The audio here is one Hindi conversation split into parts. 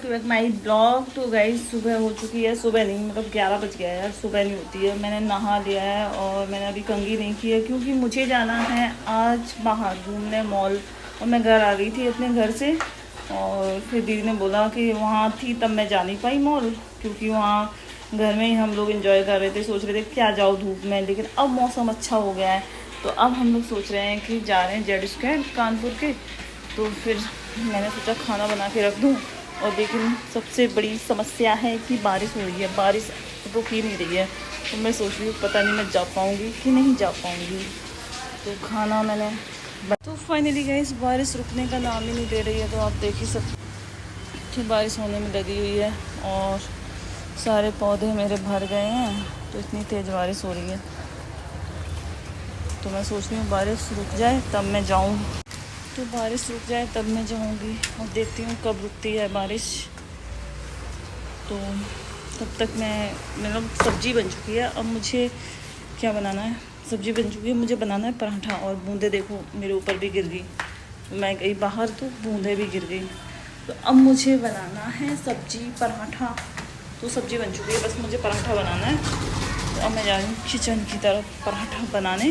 To back my blog. तो गाइस सुबह हो चुकी है, सुबह नहीं मतलब 11 बज गया है यार, सुबह नहीं होती है। मैंने नहा लिया है और मैंने अभी कंघी नहीं की है क्योंकि मुझे जाना है आज बाहर घूमने मॉल। और मैं घर आ गई थी अपने घर से और फिर दीदी ने बोला कि वहाँ थी तब मैं जा नहीं पाई मॉल, क्योंकि वहाँ घर में ही हम लोग एंजॉय कर रहे थे। सोच रहे थे क्या जाओ धूप में, लेकिन अब मौसम अच्छा हो गया है तो अब हम लोग सोच रहे हैं कि जा रहे हैं जेड स्क्वायर कानपुर के। तो फिर मैंने सोचा खाना बना के रख दूं। और लेकिन सबसे बड़ी समस्या है कि बारिश हो रही है, बारिश रुक ही नहीं रही है। तो मैं सोच रही हूँ पता नहीं मैं जा पाऊँगी कि नहीं जा पाऊँगी। तो खाना मैंने तो फाइनली गाइस बारिश रुकने का नाम ही नहीं दे रही है। तो आप देख ही सकते बारिश होने में लगी हुई है और सारे पौधे मेरे भर गए हैं। तो इतनी तेज़ बारिश हो रही है तो मैं सोच रही हूँ बारिश रुक जाए तब मैं जाऊँ। तो बारिश रुक जाए तब मैं जाऊँगी और देखती हूँ कब रुकती है बारिश। तो तब तक मैं मतलब सब्ज़ी बन चुकी है। अब मुझे क्या बनाना है, सब्ज़ी बन चुकी है, मुझे बनाना है पराठा। और बूंदे देखो मेरे ऊपर भी गिर गई, मैं गई बाहर तो बूंदे भी गिर गई। तो अब मुझे बनाना है सब्ज़ी पराठा। तो सब्ज़ी बन चुकी है, बस मुझे पराठा बनाना है। तो अब मैं जा रही हूँ किचन की तरफ पराठा बनाने।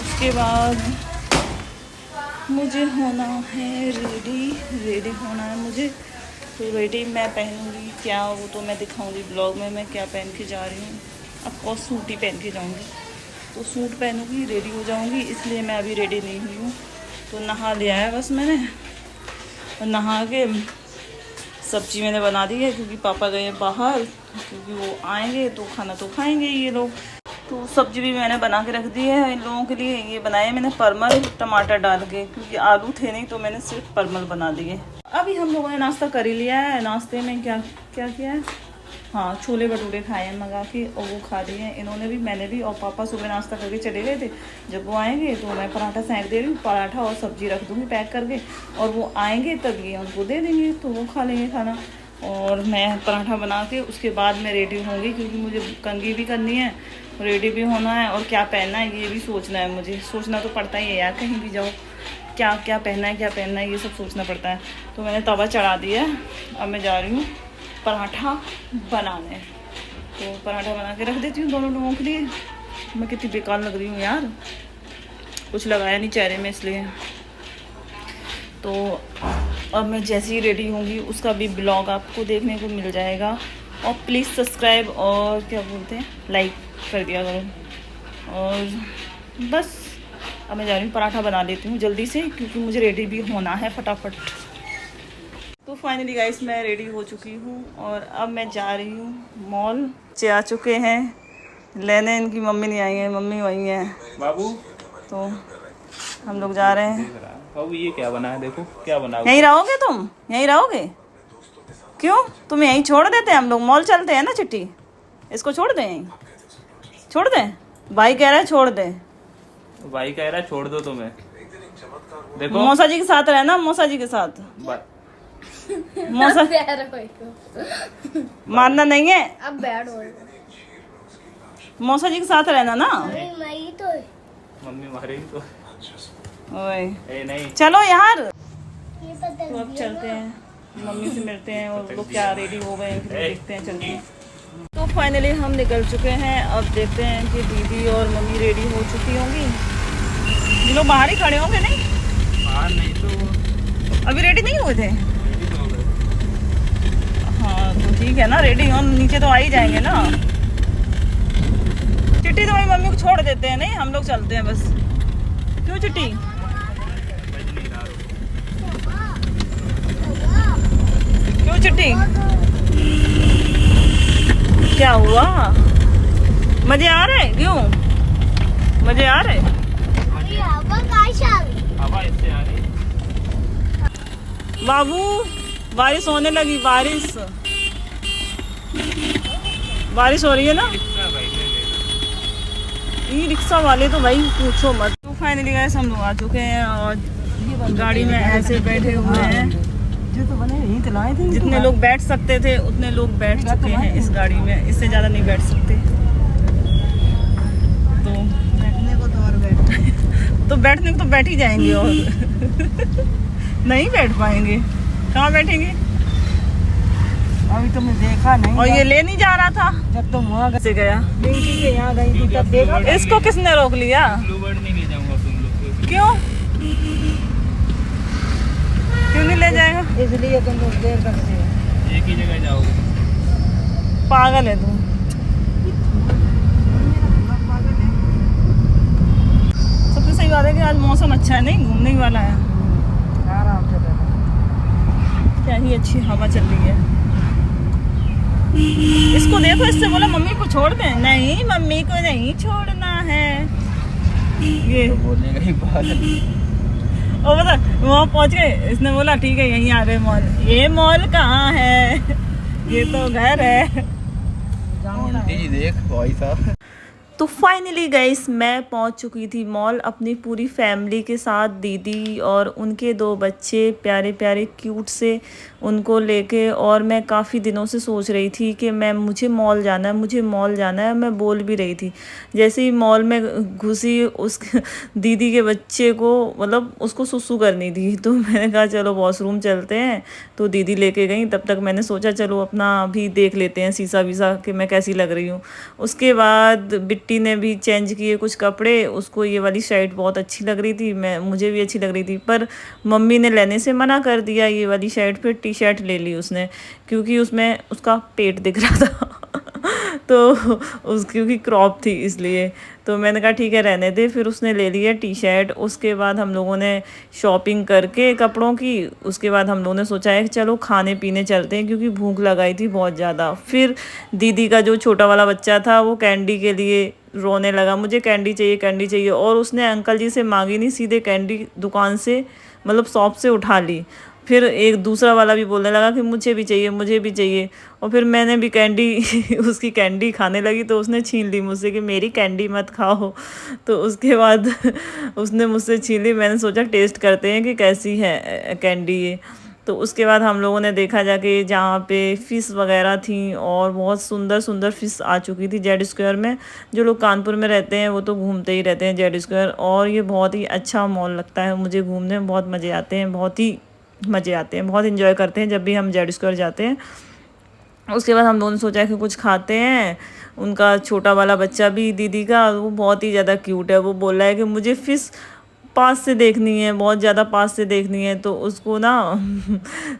उसके बाद मुझे होना है रेडी होना है मुझे। तो रेडी मैं पहनूँगी क्या वो तो मैं दिखाऊँगी ब्लॉग में मैं क्या पहन के जा रही हूँ। अब सूट ही पहन के जाऊँगी। तो सूट पहनूँगी रेडी हो जाऊँगी, इसलिए मैं अभी रेडी नहीं हुई हूँ। तो नहा लिया है बस मैंने, और नहा के सब्ज़ी मैंने बना दी है क्योंकि पापा गए बाहर, क्योंकि वो आएंगे तो खाना तो खाएंगे ये लोग। तो सब्ज़ी भी मैंने बना के रख दी है इन लोगों के लिए। ये बनाए मैंने परमल टमाटर डाल के, क्योंकि आलू थे नहीं तो मैंने सिर्फ परमल बना दिए। अभी हम लोगों ने नाश्ता कर ही लिया है। नाश्ते में क्या क्या किया है, हाँ छोले भटूरे खाए हैं मंगा के और वो खा लिए हैं इन्होंने भी मैंने भी। और पापा सुबह नाश्ता करके चले गए थे, जब वो आएंगे तो मैं पराठा सेंक दे रही हूँ, पराठा और सब्ज़ी रख दूँगी पैक करके। और वो आएंगे तब ये उनको दे देंगे तो वो खा लेंगे खाना। और मैं पराठा बना के उसके बाद मैं रेडी होंगी, क्योंकि मुझे कंघी भी करनी है, रेडी भी होना है और क्या पहनना है ये भी सोचना है। मुझे सोचना तो पड़ता ही है यार, कहीं भी जाओ क्या क्या पहनना है क्या पहनना है ये सब सोचना पड़ता है। तो मैंने तवा चढ़ा दिया है, अब मैं जा रही हूँ पराठा बनाने। तो पराठा बना के रख देती हूँ दोनों लोगों के लिए। मैं कितनी बेकार लग रही हूँ यार, कुछ लगाया नहीं चेहरे में इसलिए। तो अब मैं जैसे ही रेडी होंगी उसका भी ब्लॉग आपको देखने को मिल जाएगा। और प्लीज़ सब्सक्राइब और क्या बोलते हैं लाइक कर दिया करो। और बस अब मैं जा रही हूँ पराठा बना लेती हूँ जल्दी से, क्योंकि मुझे रेडी भी होना है फटाफट। तो फाइनली गाइस मैं रेडी हो चुकी हूँ और अब मैं जा रही हूँ मॉल। से आ चुके हैं लेने, इनकी मम्मी नहीं आई है, मम्मी वही है बाबू। तो हम लोग जा रहे हैं। बाबू ये क्या बना है, देखो क्या बना। यहीं रहोगे तुम, यहीं रहोगे? क्यों तुम यहीं छोड़ देते हैं, हम लोग मॉल चलते हैं ना चिट्टी। इसको छोड़ दें यहीं, छोड़ दें? भाई कह रहा है छोड़ दें। भाई कह रहा है छोड़ दो तुम्हें। देखो मौसा जी के साथ रहना, मौसा जी के साथ। मौसा मारना नहीं है, अब बैड हो मौसा जी के साथ रहना ना। तो मम्मी मारेगी तो। ओए ए नहीं चलो यार। ये पता तो अब चलते हैं, मम्मी से मिलते हैं और लोग क्या रेडी हो गए हैं देखते हैं, चलते हैं। तो फाइनली हम निकल चुके हैं। अब देखते हैं कि दीदी और मम्मी रेडी हो चुकी होंगी। ये लोग बाहर ही खड़े होंगे नहीं? बाहर नहीं तो अभी रेडी नहीं हुए थे? रेडी तो हो गए। हाँ तो ठीक है ना, रेडी हो नीचे तो आ ही जाएंगे ना। चिट्टी तो वही मम्मी को छोड़ देते हैं, नहीं हम लोग चलते हैं बस। क्यों चिट्टी? क्यों चिट्टी क्या हुआ? मजे आ रहे? क्यों मजे आ रहे? हवा इससे आ रही। बाबू बारिश होने लगी, बारिश हो रही है ना। ई रिक्शा वाले तो भाई पूछो मत। तो फाइनली गाइस हम लोग आ चुके हैं और गाड़ी में ऐसे बैठे हुए हैं। जितने लोग बैठ सकते थे उतने लोग बैठ चुके हैं इस गाड़ी में, इससे ज़्यादा नहीं बैठ सकते। तो बैठने को तो और तो बैठने को तो बैठ ही जाएंगे और नहीं बैठ पाएंगे, कहाँ बैठेंगे? अभी तुमने देखा नहीं। और ये ले नहीं जा रहा था जब तुम वहाँ से गया। पिंकी के यहाँ गई थी तब देखा। इसको किसने रोक लिया? ब्लूबर्ड नहीं ले जाऊंगा तुम लोग को। क्यों क्यों नहीं ले जाएगा? इसलिए तुम लोग देर करते हो। एक ही जगह जाओगे। पागल है तू। सबसे सही बात है कि आज मौसम अच्छा है, नहीं घूमने वाला है। आराम से बैठो। क्या ही अच्छी हवा चल रही है। इसको देखो, इससे बोला मम्मी को छोड़ दे। नहीं मम्मी को नहीं छोड़ना है। ये बोलने का ही बात है। और बता वहाँ पहुँच गए, इसने बोला ठीक है यहीं आ रहे मॉल। ये मॉल कहाँ है? ये तो घर है। जी देख भाई साहब। तो फाइनली गाइस मैं पहुंच चुकी थी मॉल अपनी पूरी फैमिली के साथ। दीदी और उनके 2 बच्चे प्यारे प्यारे क्यूट से उनको लेके। और मैं काफ़ी दिनों से सोच रही थी कि मुझे मॉल जाना है, मुझे मॉल जाना है। मैं बोल भी रही थी। जैसे ही मॉल में घुसी उस दीदी के बच्चे को मतलब उसको सुसु करनी थी, तो मैंने कहा चलो वॉशरूम चलते हैं। तो दीदी लेके गई। तब तक मैंने सोचा चलो अपना भी देख लेते हैं शीशा वीसा कि मैं कैसी लग रही हूँ। उसके बाद बिट्टी ने भी चेंज किए कुछ कपड़े। उसको ये वाली शर्ट बहुत अच्छी लग रही थी, मुझे भी अच्छी लग रही थी, पर मम्मी ने लेने से मना कर दिया ये वाली शर्ट। फिर टी शर्ट ले ली उसने, क्योंकि उसमें उसका पेट दिख रहा था तो क्योंकि क्रॉप थी इसलिए। तो मैंने कहा ठीक है रहने दे। फिर उसने ले लिया टी शर्ट। उसके बाद हम लोगों ने शॉपिंग करके कपड़ों की, उसके बाद हम लोगों ने सोचा है कि चलो खाने पीने चलते हैं, क्योंकि भूख लगाई थी बहुत ज़्यादा। फिर दीदी का जो छोटा वाला बच्चा था वो कैंडी के लिए रोने लगा, मुझे कैंडी चाहिए कैंडी चाहिए। और उसने अंकल जी से मांगी नहीं, सीधे कैंडी दुकान से मतलब शॉप से उठा ली। फिर एक दूसरा वाला भी बोलने लगा कि मुझे भी चाहिए मुझे भी चाहिए। और फिर मैंने भी कैंडी उसकी कैंडी खाने लगी, तो उसने छीन ली मुझसे कि मेरी कैंडी मत खाओ। तो उसके बाद उसने मुझसे छीन ली। मैंने सोचा टेस्ट करते हैं कि कैसी है कैंडी ये। तो उसके बाद हम लोगों ने देखा जाके जहाँ पे फ़िश वगैरह थी, और बहुत सुंदर सुंदर फ़िश आ चुकी थी जेड स्क्वायर में। जो लोग कानपुर में रहते हैं वो तो घूमते ही रहते हैं जेड स्क्वायर। और ये बहुत ही अच्छा मॉल लगता है मुझे, घूमने में बहुत मज़े आते हैं, बहुत ही मज़े आते हैं, बहुत इन्जॉय करते हैं जब भी हम जेड स्क्वायर जाते हैं। उसके बाद हम लोगों ने सोचा कि कुछ खाते हैं। उनका छोटा वाला बच्चा भी दीदी का, वो बहुत ही ज़्यादा क्यूट है। वो बोल रहा है कि मुझे फ़िश पास से देखनी है, बहुत ज़्यादा पास से देखनी है। तो उसको ना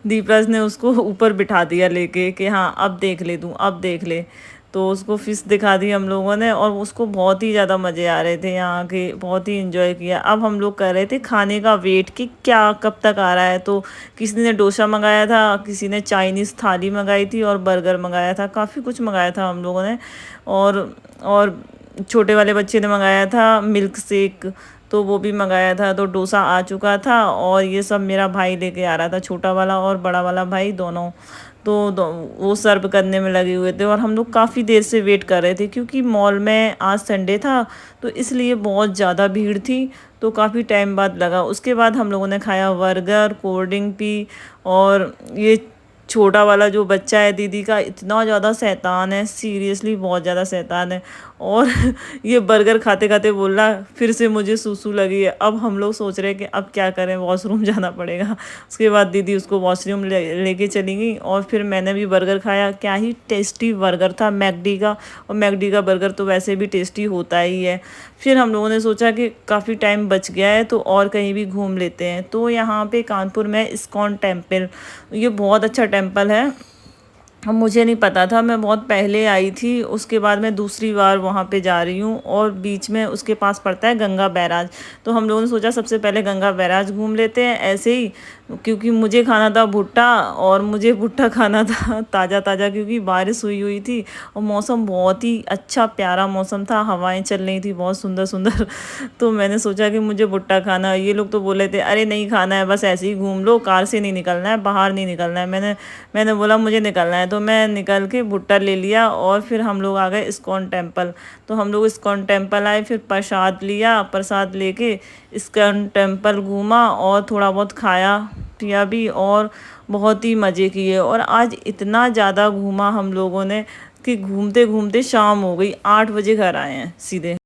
दीपराज ने उसको ऊपर बिठा दिया लेके कि हाँ अब देख ले तू, अब देख ले। तो उसको फ़िश दिखा दी हम लोगों ने, और उसको बहुत ही ज़्यादा मज़े आ रहे थे यहाँ के, बहुत ही एंजॉय किया। अब हम लोग कर रहे थे खाने का वेट कि क्या कब तक आ रहा है। तो किसी ने डोसा मंगाया था, किसी ने चाइनीज़ थाली मंगाई थी, और बर्गर मंगाया था, काफ़ी कुछ मंगाया था हम लोगों ने। और छोटे वाले बच्चे ने मंगाया था मिल्क शेक, तो वो भी मंगाया था। तो डोसा आ चुका था, और ये सब मेरा भाई लेके आ रहा था, छोटा वाला और बड़ा वाला भाई दोनों। तो वो सर्व करने में लगे हुए थे, और हम लोग काफ़ी देर से वेट कर रहे थे, क्योंकि मॉल में आज संडे था तो इसलिए बहुत ज़्यादा भीड़ थी। तो काफ़ी टाइम बाद लगा। उसके बाद हम लोगों ने खाया बर्गर, कोल्ड ड्रिंक पी। और ये छोटा वाला जो बच्चा है दीदी का, इतना ज़्यादा शैतान है, सीरियसली बहुत ज़्यादा शैतान है। और ये बर्गर खाते खाते बोल रहा फिर से मुझे सूसू लगी है। अब हम लोग सोच रहे हैं कि अब क्या करें, वॉशरूम जाना पड़ेगा। उसके बाद दीदी उसको वॉशरूम लेके चली गई, और फिर मैंने भी बर्गर खाया। क्या ही टेस्टी बर्गर था मैकडी का, और मैकडी का बर्गर तो वैसे भी टेस्टी होता ही है। फिर हम लोगों ने सोचा कि काफ़ी टाइम बच गया है तो और कहीं भी घूम लेते हैं। तो यहाँ पे कानपुर में इस्कॉन टेम्पल, ये बहुत अच्छा टेम्पल है। मुझे नहीं पता था, मैं बहुत पहले आई थी, उसके बाद मैं दूसरी बार वहाँ पे जा रही हूँ। और बीच में उसके पास पड़ता है गंगा बैराज। तो हम लोगों ने सोचा सबसे पहले गंगा बैराज घूम लेते हैं ऐसे ही, क्योंकि मुझे खाना था भुट्टा, और मुझे भुट्टा खाना था ताज़ा ताज़ा, क्योंकि बारिश हुई थी और मौसम बहुत ही अच्छा प्यारा मौसम था, हवाएं चल रही थी बहुत सुंदर सुंदर। तो मैंने सोचा कि मुझे भुट्टा खाना। ये लोग तो बोले थे अरे नहीं खाना है, बस ऐसे ही घूम लो, कार से नहीं निकलना है, बाहर नहीं निकलना है। मैंने बोला मुझे निकलना है, तो मैं निकल के भुट्टा ले लिया। और फिर हम लोग आ गए इस्कॉन टेम्पल। तो हम लोग इस्कॉन टेम्पल आए, फिर प्रसाद लिया, प्रसाद लेके इस्कॉन टेम्पल घूमा, और थोड़ा बहुत खाया पिया भी, और बहुत ही मज़े किए। और आज इतना ज़्यादा घूमा हम लोगों ने कि घूमते घूमते शाम हो गई, 8 बजे घर आए हैं सीधे।